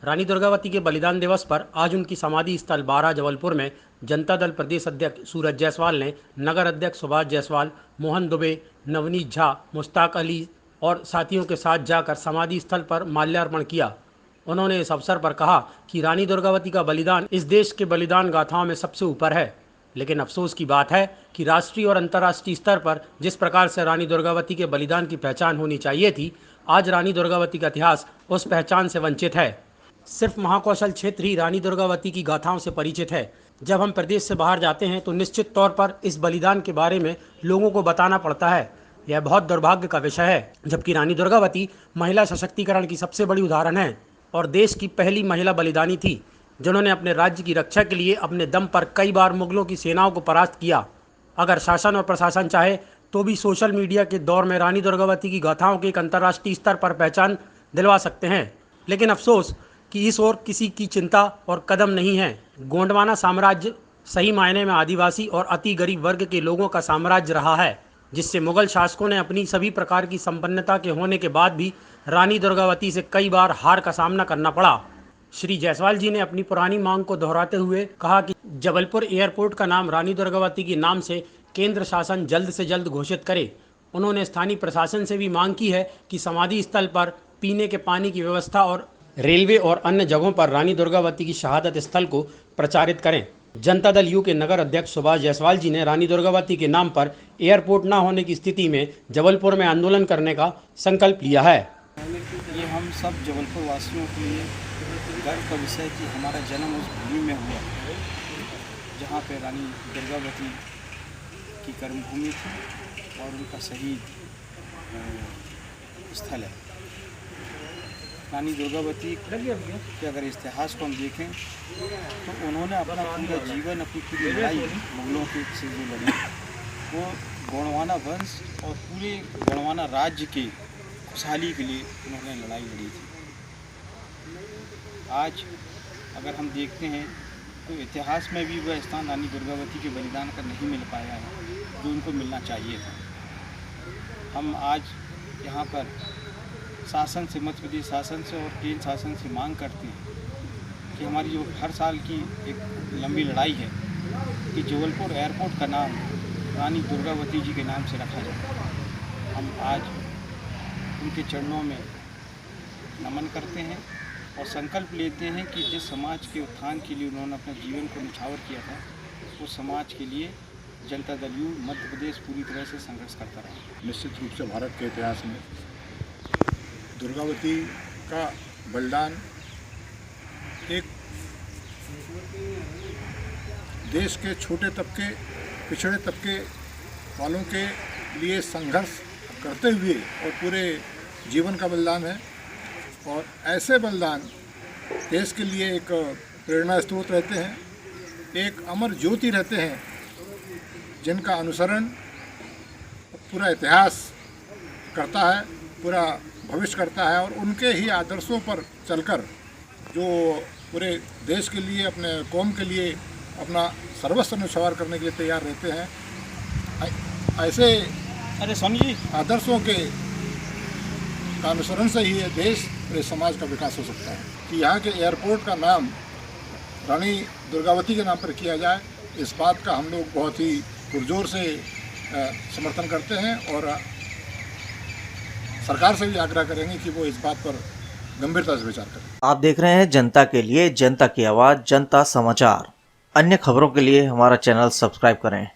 रानी दुर्गावती के बलिदान दिवस पर आज उनकी समाधि स्थल बारा जबलपुर में जनता दल प्रदेश अध्यक्ष सूरज जायसवाल ने नगर अध्यक्ष सुभाष जायसवाल, मोहन दुबे, नवनीत झा, मुश्ताक अली और साथियों के साथ जाकर समाधि स्थल पर माल्यार्पण किया। उन्होंने इस अवसर पर कहा कि रानी दुर्गावती का बलिदान इस देश के बलिदान गाथाओं में सबसे ऊपर है, लेकिन अफसोस की बात है कि राष्ट्रीय और अंतर्राष्ट्रीय स्तर पर जिस प्रकार से रानी दुर्गावती के बलिदान की पहचान होनी चाहिए थी, आज रानी दुर्गावती का इतिहास उस पहचान से वंचित है। सिर्फ महाकौशल क्षेत्र ही रानी दुर्गावती की गाथाओं से परिचित है। जब हम प्रदेश से बाहर जाते हैं तो निश्चित तौर पर इस बलिदान के बारे में लोगों को बताना पड़ता है। यह बहुत दुर्भाग्य का विषय है, जबकि रानी दुर्गावती महिला सशक्तिकरण की सबसे बड़ी उदाहरण है और देश की पहली महिला बलिदानी थी, जिन्होंने अपने राज्य की रक्षा के लिए अपने दम पर कई बार मुगलों की सेनाओं को परास्त किया। अगर शासन और प्रशासन चाहे तो भी सोशल मीडिया के दौर में रानी दुर्गावती की गाथाओं की एक अंतर्राष्ट्रीय स्तर पर पहचान दिलवा सकते हैं, लेकिन अफसोस कि इस ओर किसी की चिंता और कदम नहीं है। गोंडवाना साम्राज्य सही मायने में आदिवासी और अति गरीब वर्ग के लोगों का साम्राज्य रहा है, जिससे मुगल शासकों ने अपनी सभी प्रकार की संपन्नता के होने के बाद भी रानी दुर्गावती से कई बार हार का सामना करना पड़ा। श्री जायसवाल जी ने अपनी पुरानी मांग को दोहराते हुए कहा कि जबलपुर एयरपोर्ट का नाम रानी दुर्गावती के नाम से केंद्र शासन जल्द से जल्द घोषित करे। उन्होंने स्थानीय प्रशासन से भी मांग की है कि समाधि स्थल पर पीने के पानी की व्यवस्था और रेलवे और अन्य जगहों पर रानी दुर्गावती की शहादत स्थल को प्रचारित करें। जनता दल यू के नगर अध्यक्ष सुभाष जायसवाल जी ने रानी दुर्गावती के नाम पर एयरपोर्ट न होने की स्थिति में जबलपुर में आंदोलन करने का संकल्प लिया है। ये हम सब जबलपुर वासियों के लिए गर्व का विषय कि हमारा जन्म उस भूमि में हुआ जहाँ पे रानी दुर्गावती की कर्मभूमि थी और उनका शहीद स्थल है। रानी दुर्गावती के अगर इतिहास को हम देखें तो उन्होंने अपना पूरा जीवन, अपनी पूरी लड़ाई मुगलों के से जो लड़ी, वो गोंडवाना वंश और पूरे गोंडवाना राज्य के खुशहाली के लिए उन्होंने लड़ाई लड़ी थी। आज अगर हम देखते हैं तो इतिहास में भी वह स्थान रानी दुर्गावती के बलिदान का नहीं मिल पाया है जो उनको मिलना चाहिए था। हम आज यहाँ पर शासन से, मध्य प्रदेश शासन से और केंद्र शासन से मांग करते हैं कि हमारी जो हर साल की एक लंबी लड़ाई है कि जबलपुर एयरपोर्ट का नाम रानी दुर्गावती जी के नाम से रखा जाए। हम आज उनके चरणों में नमन करते हैं और संकल्प लेते हैं कि जिस समाज के उत्थान के लिए उन्होंने अपने जीवन को निछावर किया था, उस समाज के लिए जनता दल यू मध्य प्रदेश पूरी तरह से संघर्ष करता रहा। निश्चित रूप से भारत के इतिहास में दुर्गावती का बलिदान एक देश के छोटे तबके, पिछड़े तबके वालों के लिए संघर्ष करते हुए और पूरे जीवन का बलिदान है। और ऐसे बलिदान देश के लिए एक प्रेरणा स्रोत रहते हैं, एक अमर ज्योति रहते हैं, जिनका अनुसरण पूरा इतिहास करता है, पूरा भविष्य करता है और उनके ही आदर्शों पर चलकर जो पूरे देश के लिए, अपने कौम के लिए अपना सर्वस्व न्यौछावर करने के लिए तैयार रहते हैं। ऐसे आदर्शों के अनुसरण से ही ये देश और समाज का विकास हो सकता है। कि यहाँ के एयरपोर्ट का नाम रानी दुर्गावती के नाम पर किया जाए, इस बात का हम लोग बहुत ही पुरजोर से समर्थन करते हैं और सरकार से भी आग्रह करेंगे कि वो इस बात पर गंभीरता से विचार करें। आप देख रहे हैं जनता के लिए, जनता की आवाज़, जनता समाचार। अन्य खबरों के लिए हमारा चैनल सब्सक्राइब करें।